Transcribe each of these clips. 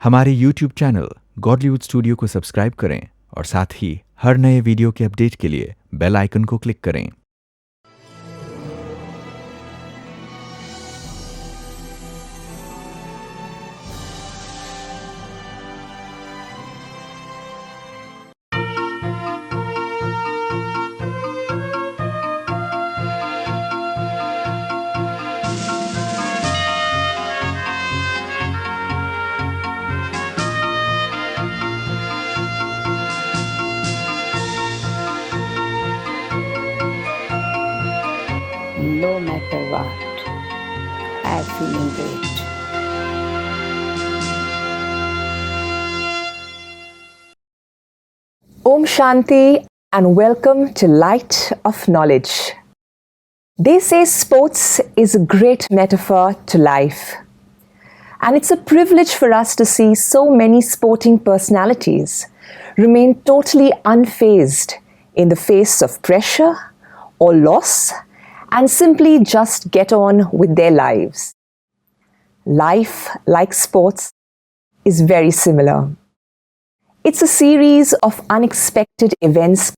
हमारे YouTube channel Godlywood studio को subscribe करें और साथ ही हर नए वीडियो के अपडेट के लिए बेल आइकन को क्लिक करें। No matter what, I'm feeling great. Om Shanti and welcome to Light of Knowledge. They say sports is a great metaphor to life. And it's a privilege for us to see so many sporting personalities remain totally unfazed in the face of pressure or loss and simply just get on with their lives. Life, like sports, is very similar. It's a series of unexpected events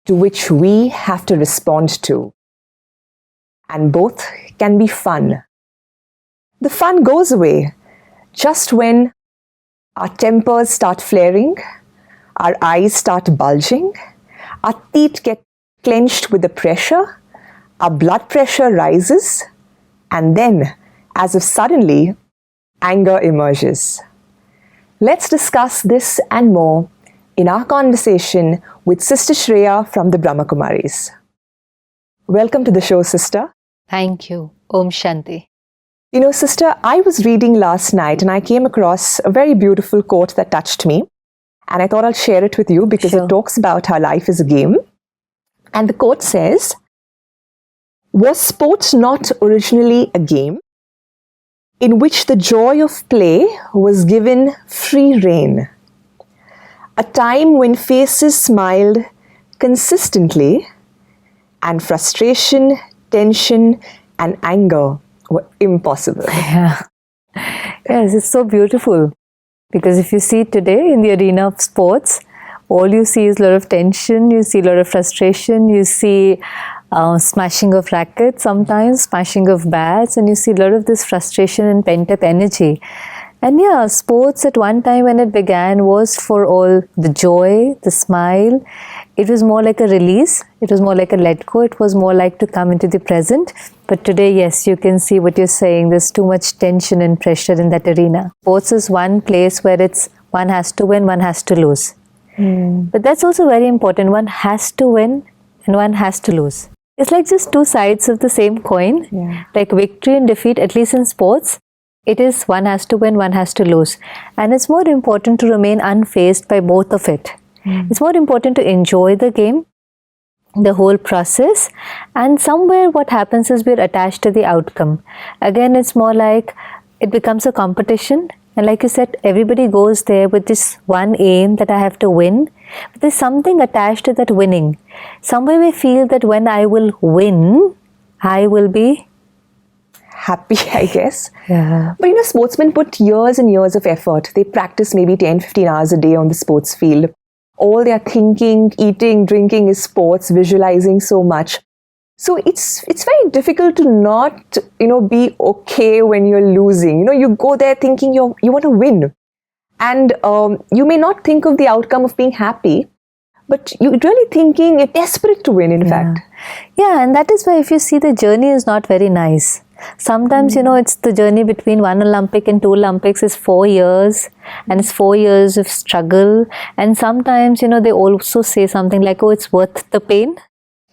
to which we have to respond to. And both can be fun. The fun goes away just when our tempers start flaring, our eyes start bulging, our teeth get clenched with the pressure, our blood pressure rises, and then, as if suddenly, anger emerges. Let's discuss this and more in our conversation with Sister Shreya from the Brahma Kumaris. Welcome to the show, Sister. Thank you. Om Shanti. You know, Sister, I was reading last night and I came across a very beautiful quote that touched me. And I thought I'll share it with you because Sure. it talks about how life is a game. And the quote says, "Was sport not originally a game in which the joy of play was given free rein? A time when faces smiled consistently and frustration, tension, and anger were impossible." Yeah. Yes, it's so beautiful. Because if you see today in the arena of sports, all you see is a lot of tension, you see a lot of frustration, you see smashing of rackets sometimes, smashing of bats, and you see a lot of this frustration and pent-up energy. And yeah, sports at one time when it began was for all the joy, the smile. It was more like a release. It was more like a let go. It was more like to come into the present. But today, yes, you can see what you're saying. There's too much tension and pressure in that arena. Sports is one place where it's one has to win, one has to lose. But that's also very important. One has to win and one has to lose. It's like just two sides of the same coin. Yeah. Like victory and defeat, at least in sports, it is one has to win, one has to lose. And it's more important to remain unfazed by both of it. It's more important to enjoy the game, the whole process, and somewhere what happens is we're attached to the outcome. Again, it's more like it becomes a competition. And like you said, everybody goes there with this one aim that I have to win. But there's something attached to that winning. Somewhere we feel that when I will win, I will be Happy, I guess. Yeah. But you know, sportsmen put years and years of effort. They practice maybe 10-15 hours a day on the sports field. All their thinking, eating, drinking is sports, visualizing so much. So it's very difficult to not, be okay when you're losing. You go there thinking you want to win. And you may not think of the outcome of being happy, but you're really thinking you're desperate to win, in fact. Yeah, and that is why if you see the journey is not very nice. Sometimes, it's the journey between one Olympic and two Olympics is 4 years, and it's 4 years of struggle. And sometimes, they also say something like, oh, it's worth the pain.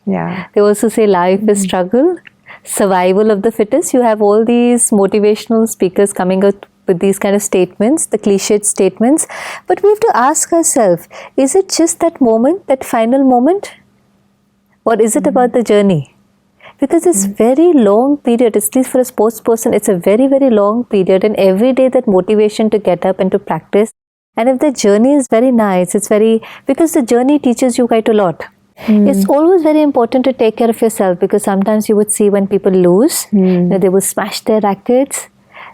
Yeah. They also say life is struggle, survival of the fittest. You have all these motivational speakers coming up with these kind of statements, the cliched statements. But we have to ask ourselves, is it just that moment, that final moment? Or is it about the journey? Because it's very long period, at least for a sports person, it's a very, very long period, and every day that motivation to get up and to practice. And if the journey is very nice, because the journey teaches you quite a lot. It's always very important to take care of yourself, because sometimes you would see when people lose, they will smash their rackets,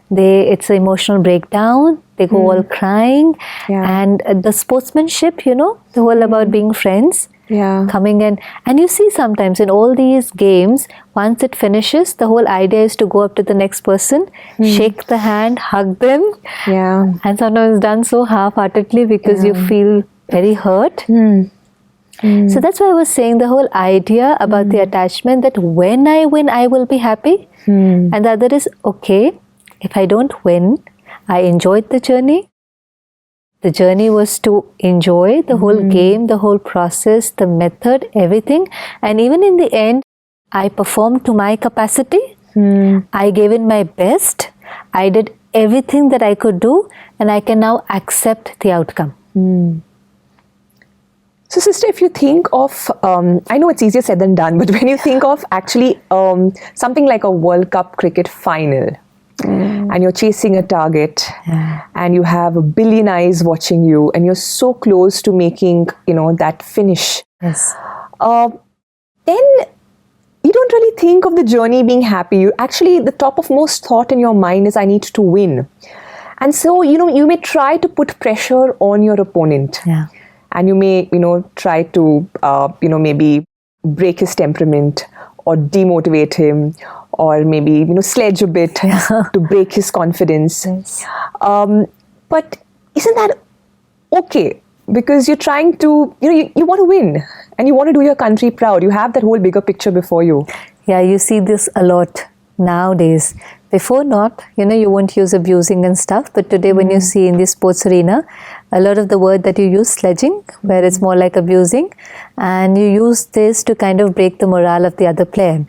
it's an emotional breakdown. They go all crying. Yeah. And the sportsmanship, the whole about being friends. Yeah. Coming in, and you see sometimes in all these games, once it finishes, the whole idea is to go up to the next person, shake the hand, hug them. Yeah. And sometimes it's done so half-heartedly because you feel very hurt. So that's why I was saying the whole idea about the attachment, that when I win, I will be happy. And the other is, okay, if I don't win, I enjoyed the journey. The journey was to enjoy the whole game, the whole process, the method, everything. And even in the end, I performed to my capacity. I gave in my best. I did everything that I could do, and I can now accept the outcome. So, sister, if you think of, I know it's easier said than done, but when you think of actually something like a World Cup cricket final, and you're chasing a target, and you have a billion eyes watching you, and you're so close to making, that finish. Yes. Then you don't really think of the journey being happy. You actually, the top of most thought in your mind is, I need to win. And so, you may try to put pressure on your opponent. Yeah. And you may, try to, maybe break his temperament or demotivate him, or maybe, sledge a bit to break his confidence. Yes. But isn't that okay? Because you're trying to, you want to win and you want to do your country proud. You have that whole bigger picture before you. Yeah, you see this a lot nowadays. Before not, you won't use abusing and stuff, but today when you see in the sports arena, a lot of the word that you use, sledging, where it's more like abusing, and you use this to kind of break the morale of the other player.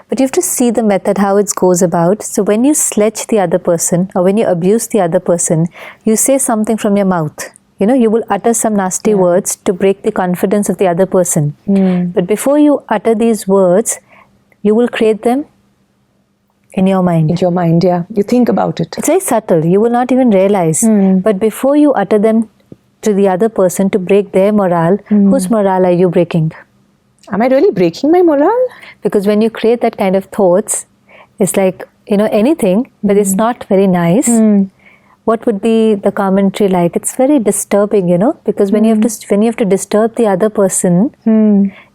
But you have to see the method, how it goes about. So when you sledge the other person, or when you abuse the other person, you say something from your mouth. You will utter some nasty words to break the confidence of the other person. But before you utter these words, you will create them in your mind. In your mind, yeah. You think about it. It's very subtle. You will not even realize. But before you utter them to the other person to break their morale, whose morale are you breaking? Am I really breaking my morale? Because when you create that kind of thoughts, it's like, anything, but it's not very nice. What would be the commentary like? It's very disturbing, because when you have to disturb the other person,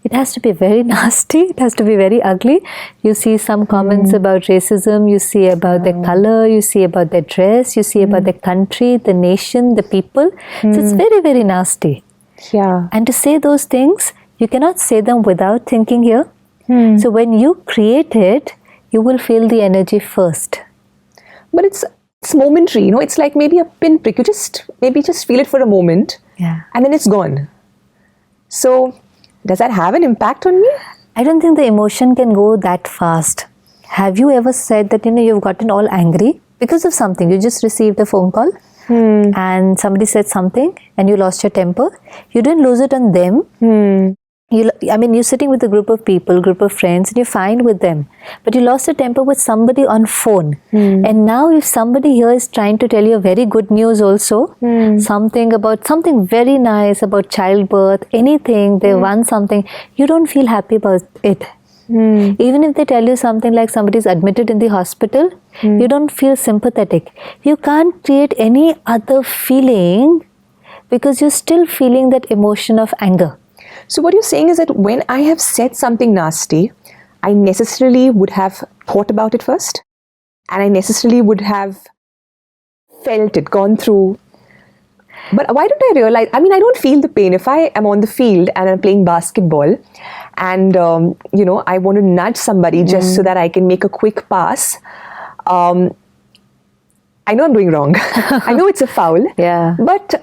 it has to be very nasty. It has to be very ugly. You see some comments about racism. You see about their color. You see about their dress. You see about their country, the nation, the people. So it's very, very nasty. Yeah. And to say those things, you cannot say them without thinking here. So when you create it, you will feel the energy first. But it's momentary, it's like maybe a pinprick. You just feel it for a moment, and then it's gone. So does that have an impact on me? I don't think the emotion can go that fast. Have you ever said that you've gotten all angry because of something? You just received a phone call and somebody said something and you lost your temper. You didn't lose it on them. You're sitting with a group of people, group of friends, and you're fine with them. But you lost a temper with somebody on phone. And now if somebody here is trying to tell you very good news also, something very nice about childbirth, anything, they won something, you don't feel happy about it. Even if they tell you something like somebody's admitted in the hospital, you don't feel sympathetic. You can't create any other feeling because you're still feeling that emotion of anger. So what you're saying is that when I have said something nasty, I necessarily would have thought about it first, and I necessarily would have felt it, gone through. But why don't I realize, I don't feel the pain. If I am on the field and I'm playing basketball and, I want to nudge somebody just so that I can make a quick pass, I know I'm doing wrong. I know it's a foul. Yeah. But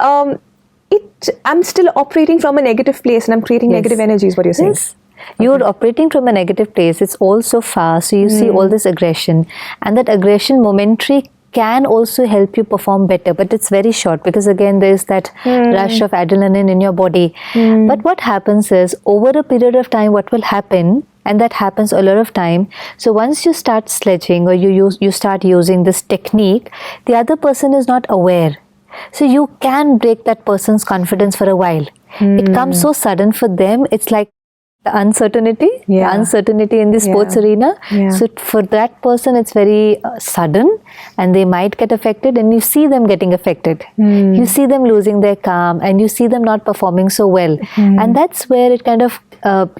I'm still operating from a negative place and I'm creating negative energy is what you're saying. Yes. You're operating from a negative place. It's also fast. So you see all this aggression. And that aggression momentary can also help you perform better. But it's very short because again there's that rush of adrenaline in your body. But what happens is over a period of time what will happen, and that happens a lot of time. So once you start sledging or you start using this technique, the other person is not aware. So you can break that person's confidence for a while. It comes so sudden for them. It's like the uncertainty, Yeah. the uncertainty in the sports arena. Yeah. So for that person, it's very sudden, and they might get affected, and you see them getting affected. You see them losing their calm, and you see them not performing so well. And that's where it kind of,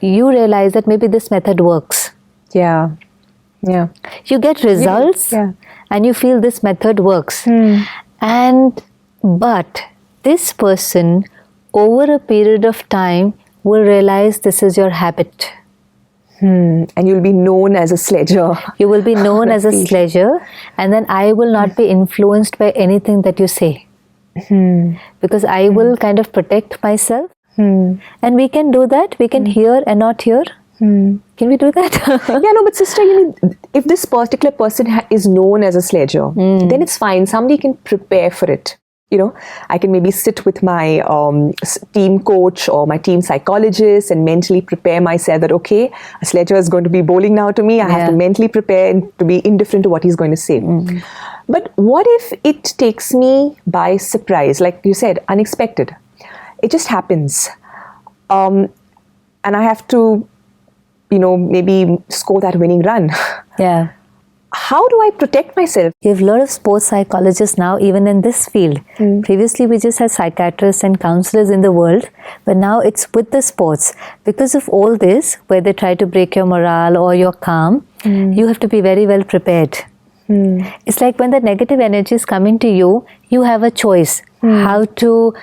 you realize that maybe this method works. Yeah. Yeah. You get results, Yeah. and you feel this method works. But this person, over a period of time, will realize this is your habit. And you'll be known as a sledger. You will be known as a sledger, and then I will not be influenced by anything that you say. Because I will kind of protect myself. And we can do that. We can hear and not hear. Can we do that? Yeah, no, but sister, you mean, if this particular person is known as a sledger, then it's fine. Somebody can prepare for it. You know, I can maybe sit with my team coach or my team psychologist and mentally prepare myself that, okay, a sledger is going to be bowling now to me. I have to mentally prepare and to be indifferent to what he's going to say. But what if it takes me by surprise, like you said, unexpected? It just happens. And I have to, you know, maybe score that winning run. Yeah. How do I protect myself? You have a lot of sports psychologists now, even in this field. Previously, we just had psychiatrists and counselors in the world, but now it's with the sports. Because of all this, where they try to break your morale or your calm, you have to be very well prepared. It's like when the negative energy is coming to you, you have a choice how to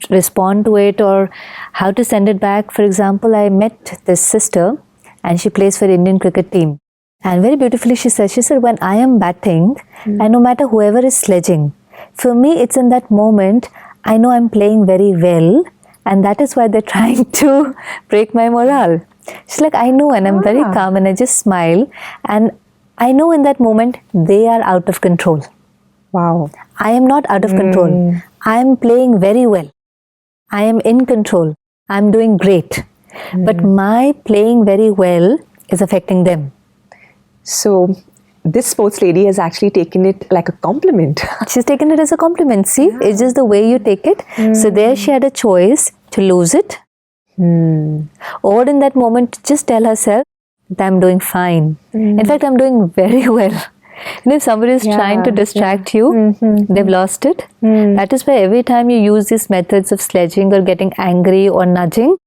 respond to it or how to send it back. For example, I met this sister and she plays for the Indian cricket team. And very beautifully she said, when I am batting, and no matter whoever is sledging, for me it's in that moment, I know I'm playing very well, and that is why they're trying to break my morale. She's like, I know, and I'm very calm, and I just smile, and I know in that moment they are out of control. Wow. I am not out of control. I am playing very well. I am in control. I'm doing great. But my playing very well is affecting them. So this sports lady has actually taken it like a compliment. She's taken it as a compliment. See, it's just the way you take it. So there she had a choice to lose it. Or in that moment, just tell herself that I'm doing fine. In fact, I'm doing very well. And if somebody is trying to distract you, they've lost it. That is why every time you use these methods of sledging or getting angry or nudging,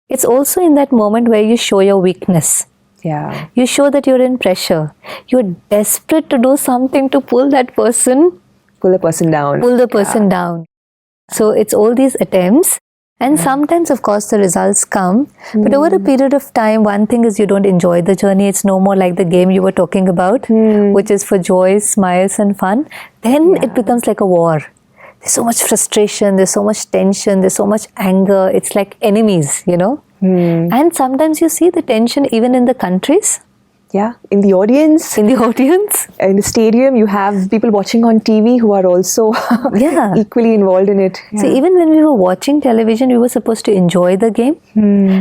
it's also in that moment where you show your weakness. Yeah. You show that you're in pressure. You're desperate to do something to pull that person. Pull the person down. Pull the person down. So it's all these attempts. And sometimes, of course, the results come. But over a period of time, one thing is you don't enjoy the journey. It's no more like the game you were talking about, which is for joy, smiles and fun. Then it becomes like a war. There's so much frustration. There's so much tension. There's so much anger. It's like enemies, you know. And sometimes you see the tension even in the countries. Yeah, in the audience. In the audience. In the stadium, you have people watching on TV who are also equally involved in it. So even when we were watching television, we were supposed to enjoy the game.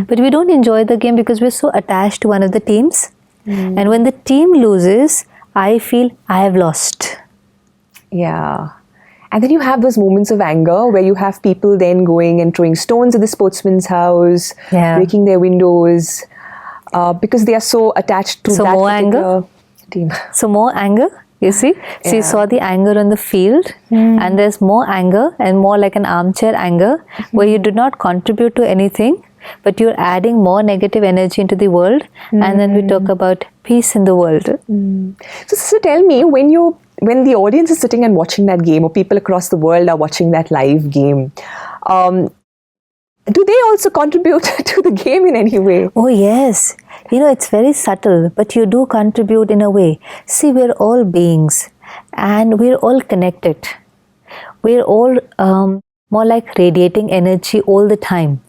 But we don't enjoy the game because we're so attached to one of the teams. And when the team loses, I feel I have lost. Yeah. And then you have those moments of anger where you have people then going and throwing stones at the sportsman's house, breaking their windows, because they are so attached to that particular team. So more anger, you see? So you saw the anger on the field, and there's more anger and more like an armchair anger where you do not contribute to anything, but you're adding more negative energy into the world. And then we talk about peace in the world. So tell me, when the audience is sitting and watching that game, or people across the world are watching that live game, do they also contribute to the game in any way? Oh yes. You know, it's very subtle, but you do contribute in a way. See, we're all beings and we're all connected. We're all more like radiating energy all the time.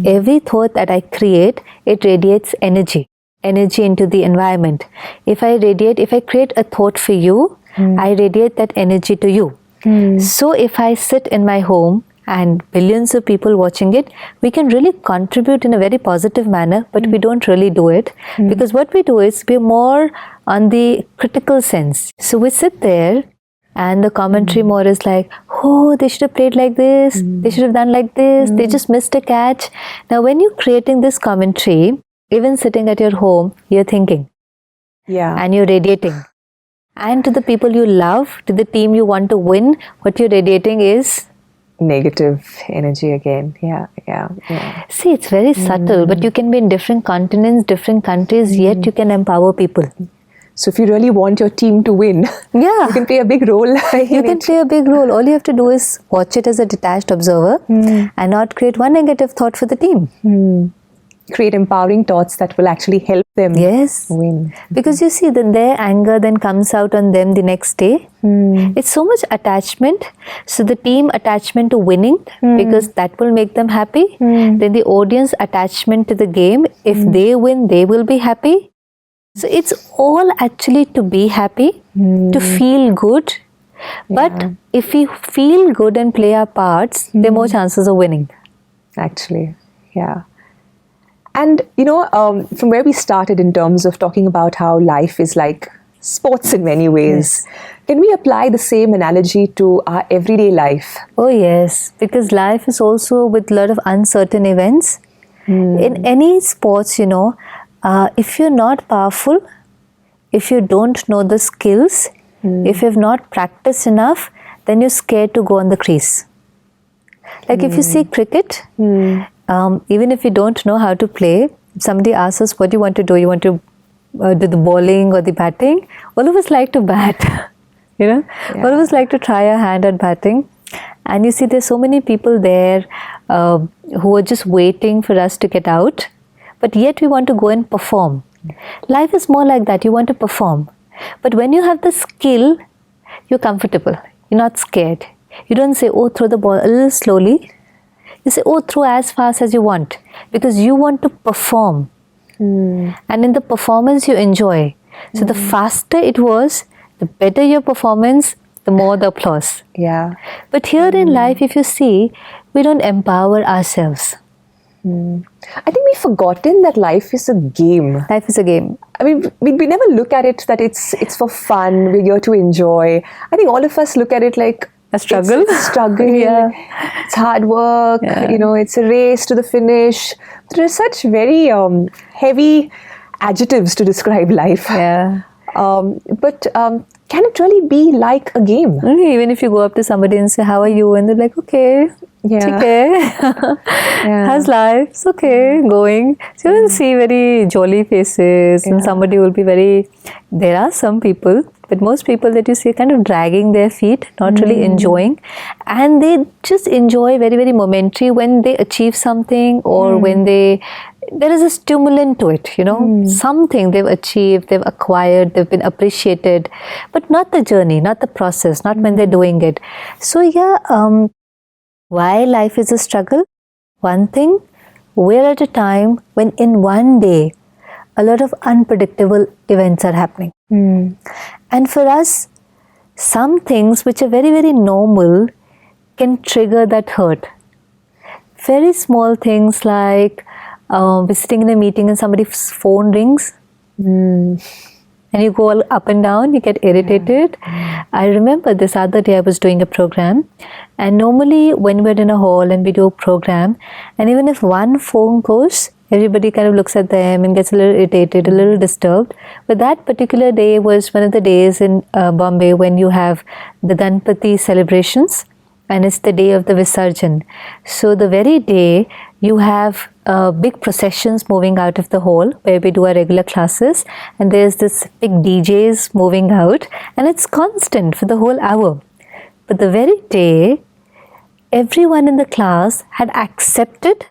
Every thought that I create, it radiates energy into the environment. If I create a thought for you, I radiate that energy to you. So if I sit in my home and billions of people watching it, we can really contribute in a very positive manner, but we don't really do it because what we do is we're more on the critical sense. So we sit there and the commentary more is like, oh, they should have played like this, they should have done like this, they just missed a catch. Now when you're creating this commentary, even sitting at your home, you're thinking. Yeah. And you're radiating. And to the people you love, to the team you want to win, what you're radiating is negative energy again. Yeah. See, it's very subtle, but you can be in different continents, different countries, yet you can empower people. So if you really want your team to win, Yeah. you can play a big role. You can play a big role. All you have to do is watch it as a detached observer and not create one negative thought for the team. Create empowering thoughts that will actually help them win. Because you see, then their anger then comes out on them the next day. It's so much attachment. So the team attachment to winning, because that will make them happy. Then the audience attachment to the game. If they win, they will be happy. So it's all actually to be happy, to feel good. But if we feel good and play our parts, there are more chances of winning. Actually, yeah. And, from where we started in terms of talking about how life is like sports in many ways, can we apply the same analogy to our everyday life? Oh, yes. Because life is also with a lot of uncertain events. In any sports, if you're not powerful, if you don't know the skills, if you've not practiced enough, then you're scared to go on the crease. Like if you see cricket, even if you don't know how to play, if somebody asks us, what do you want to do? You want to do the bowling or the batting? All of us like to bat, All of us like to try our hand at batting. And you see there's so many people there who are just waiting for us to get out. But yet we want to go and perform. Life is more like that. You want to perform. But when you have the skill, you're comfortable. You're not scared. You don't say, oh, throw the ball a little slowly. You say, oh, throw as fast as you want. Because you want to perform. And in the performance, you enjoy. So the faster it was, the better your performance, the more the applause. Yeah. But here in life, if you see, we don't empower ourselves. I think we've forgotten that life is a game. Life is a game. I mean, we never look at it that it's for fun, we're here to enjoy. I think all of us look at it like a struggle. It's a struggle. It's hard work. It's a race to the finish. There are such very heavy adjectives to describe life. But can it really be like a game? Even if you go up to somebody and say, how are you? And they're like, okay. Okay. How's life? It's okay, going. So you will see very jolly faces and somebody will be there are some people, but most people that you see are kind of dragging their feet, not really enjoying. And they just enjoy very, very momentary when they achieve something or when there is a stimulant to it, something they've achieved, they've acquired, they've been appreciated, but not the journey, not the process, not when they're doing it. So why life is a struggle? One thing, we're at a time when in one day, a lot of unpredictable events are happening. And for us, some things which are very, very normal can trigger that hurt. Very small things like we're sitting in a meeting and somebody's phone rings. And you go all up and down, you get irritated. I remember this other day I was doing a program, and normally when we're in a hall and we do a program, and even if one phone goes, everybody kind of looks at them and gets a little irritated, a little disturbed. But that particular day was one of the days in Bombay when you have the Ganpati celebrations, and it's the day of the Visarjan. So the very day you have big processions moving out of the hall where we do our regular classes, and there's this big DJs moving out, and it's constant for the whole hour. But the very day, everyone in the class had accepted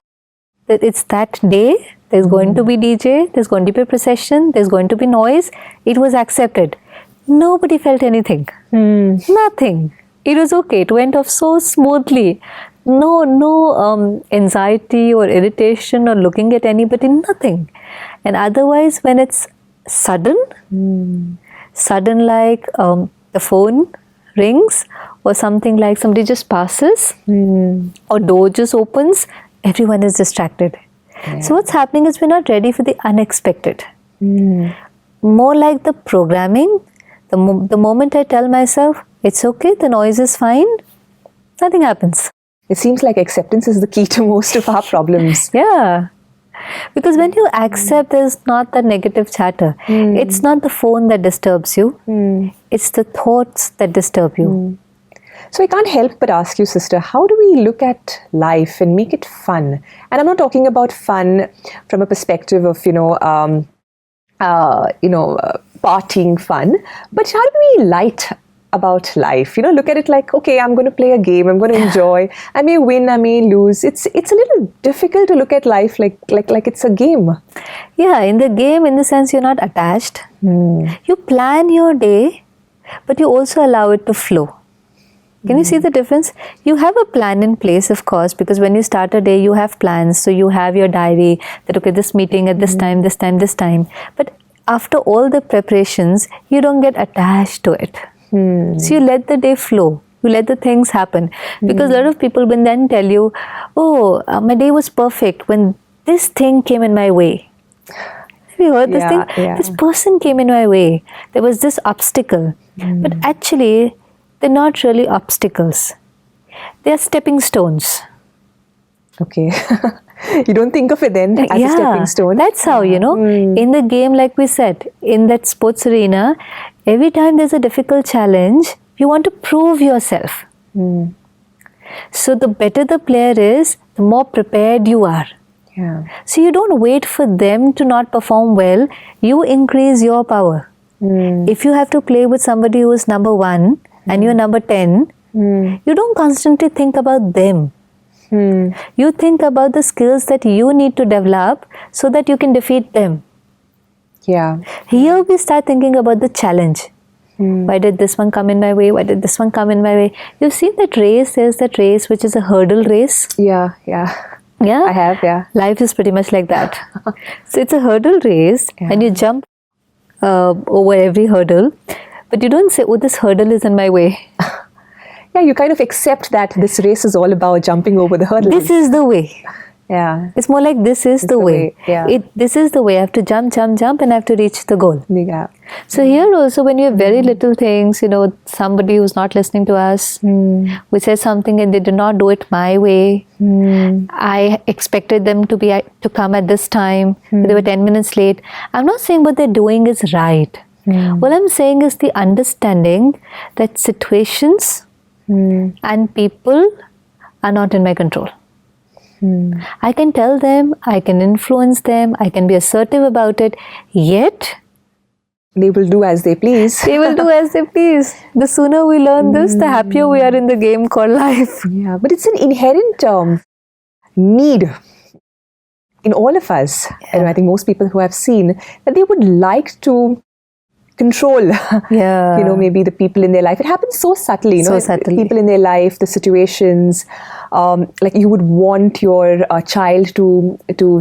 that it's that day, there's going to be DJ, there's going to be a procession, there's going to be noise. It was accepted. Nobody felt anything. Nothing. It was okay. It went off so smoothly. No anxiety or irritation or looking at anybody, nothing. And otherwise, when it's sudden like the phone rings or something like somebody just passes or door just opens, everyone is distracted. So what's happening is we're not ready for the unexpected. More like the programming, the moment I tell myself, it's okay, the noise is fine, nothing happens. It seems like acceptance is the key to most of our problems. Yeah. Because when you accept, there's not the negative chatter. It's not the phone that disturbs you. It's the thoughts that disturb you. So I can't help but ask you, sister, how do we look at life and make it fun? And I'm not talking about fun from a perspective of, partying fun, but how do we light about life? Look at it like, okay, I'm going to play a game, I'm going to enjoy. I may win, I may lose. It's a little difficult to look at life like it's a game. Yeah, in the game, in the sense you're not attached. You plan your day, but you also allow it to flow. Can you see the difference? You have a plan in place, of course, because when you start a day, you have plans. So you have your diary that, okay, this meeting at this time, this time, this time. But after all the preparations, you don't get attached to it. So you let the day flow. You let the things happen. Because a lot of people will then tell you, oh, my day was perfect when this thing came in my way. Have you heard this thing? Yeah. This person came in my way. There was this obstacle. But actually, they're not really obstacles. They're stepping stones. Okay. You don't think of it then as a stepping stone? That's how, in the game, like we said, in that sports arena, every time there's a difficult challenge, you want to prove yourself. So the better the player is, the more prepared you are. Yeah. So you don't wait for them to not perform well, you increase your power. If you have to play with somebody who is number 1 and you're number 10, you don't constantly think about them. You think about the skills that you need to develop so that you can defeat them. Yeah. Here we start thinking about the challenge. Why did this one come in my way? Why did this one come in my way? You've seen that race, there's that race which is a hurdle race. Yeah. Yeah? I have, yeah. Life is pretty much like that. So it's a hurdle race and you jump over every hurdle, but you don't say, oh, this hurdle is in my way. Yeah, you kind of accept that this race is all about jumping over the hurdles. This is the way. Yeah. It's more like this is the way. Yeah. This is the way. I have to jump and I have to reach the goal. Yeah. So here also when you have very little things, somebody who's not listening to us, we say something and they did not do it my way. I expected them to come at this time. But they were 10 minutes late. I'm not saying what they're doing is right. What I'm saying is the understanding that situations and people are not in my control. I can tell them, I can influence them, I can be assertive about it, yet they will do as they please. They will do as they please. The sooner we learn this, the happier we are in the game called life. Yeah, but it's an inherent need in all of us. And I think most people who have seen that they would like to control, maybe the people in their life. It happens so subtly, people in their life, the situations, like you would want your child to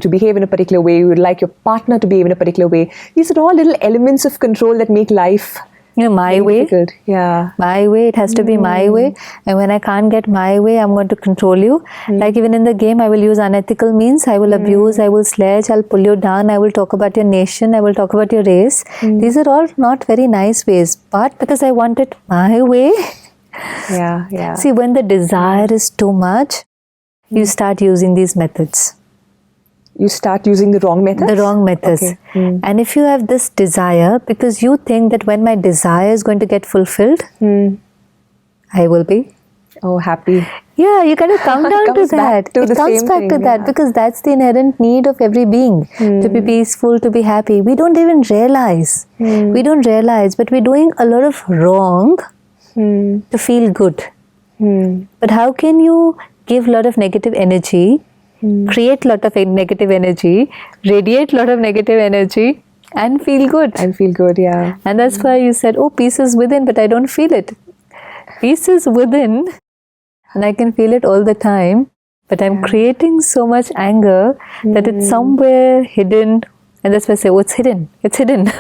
behave in a particular way, you would like your partner to behave in a particular way. These are all little elements of control that make life my way. difficult. Yeah. My way, it has to be my way. And when I can't get my way, I'm going to control you. Like even in the game, I will use unethical means, I will abuse, I will sledge, I'll pull you down, I will talk about your nation, I will talk about your race. These are all not very nice ways, but because I want it my way. Yeah. See, when the desire is too much, you start using these methods. You start using the wrong methods? The wrong methods. Okay. And if you have this desire, because you think that when my desire is going to get fulfilled, I will be happy. Yeah, you kind of come down to that. It comes back to that because that's the inherent need of every being, to be peaceful, to be happy. We don't even realize. We don't realize, but we're doing a lot of wrong to feel good. But how can you give a lot of negative energy, create a lot of negative energy, radiate a lot of negative energy and feel good? And feel good, yeah. And that's why you said, oh, peace is within, but I don't feel it. Peace is within and I can feel it all the time, but I'm creating so much anger that it's somewhere hidden. And that's why I say, oh, it's hidden. It's hidden.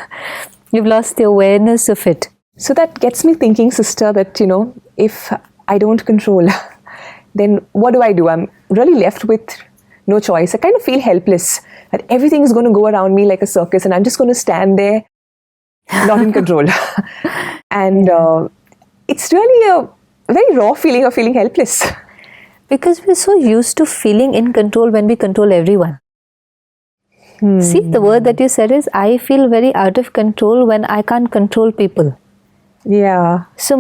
You've lost the awareness of it. So that gets me thinking, sister, that, if I don't control, then what do? I'm really left with no choice. I kind of feel helpless that everything is going to go around me like a circus and I'm just going to stand there, not in control. And it's really a very raw feeling of feeling helpless. Because we're so used to feeling in control when we control everyone. See, the word that you said is, I feel very out of control when I can't control people. Yeah. So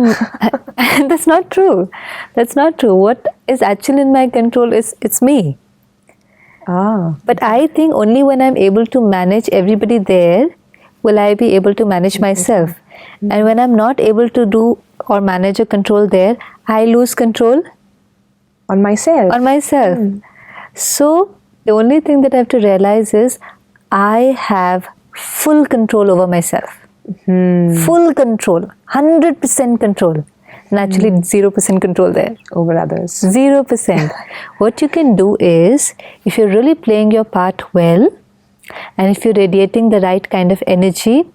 that's not true. That's not true. What is actually in my control is it's me. Ah. But I think only when I'm able to manage everybody there will I be able to manage myself. And when I'm not able to do or manage or control there, I lose control On myself. on myself. So the only thing that I have to realize is I have full control over myself. Full control, 100% control. And actually 0% control there. Over others. 0%. What you can do is, if you're really playing your part well, and if you're radiating the right kind of energy,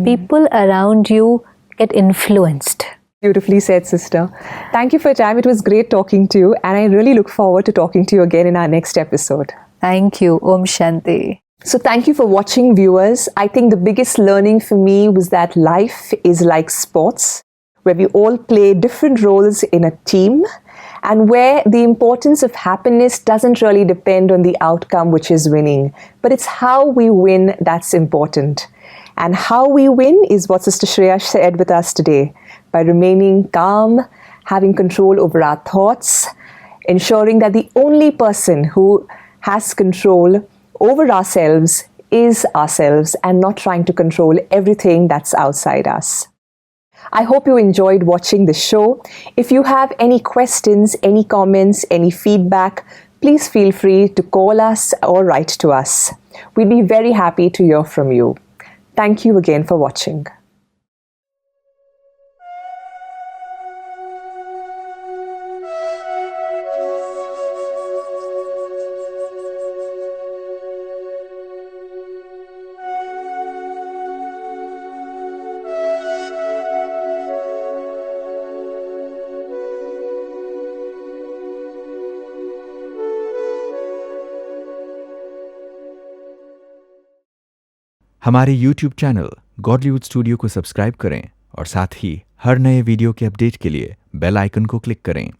people around you get influenced. Beautifully said, sister. Thank you for your time. It was great talking to you, and I really look forward to talking to you again in our next episode. Thank you. Om Shanti. So thank you for watching, viewers. I think the biggest learning for me was that life is like sports, where we all play different roles in a team, and where the importance of happiness doesn't really depend on the outcome, which is winning, but it's how we win that's important. And how we win is what Sister Shreya shared with us today, by remaining calm, having control over our thoughts, ensuring that the only person who has control over ourselves is ourselves, and not trying to control everything that's outside us. I hope you enjoyed watching the show. If you have any questions, any comments, any feedback, please feel free to call us or write to us. We'd be very happy to hear from you. Thank you again for watching. हमारे YouTube channel Godlywood studio को subscribe करें और साथ ही हर नए video के update के लिए bell icon को क्लिक करें।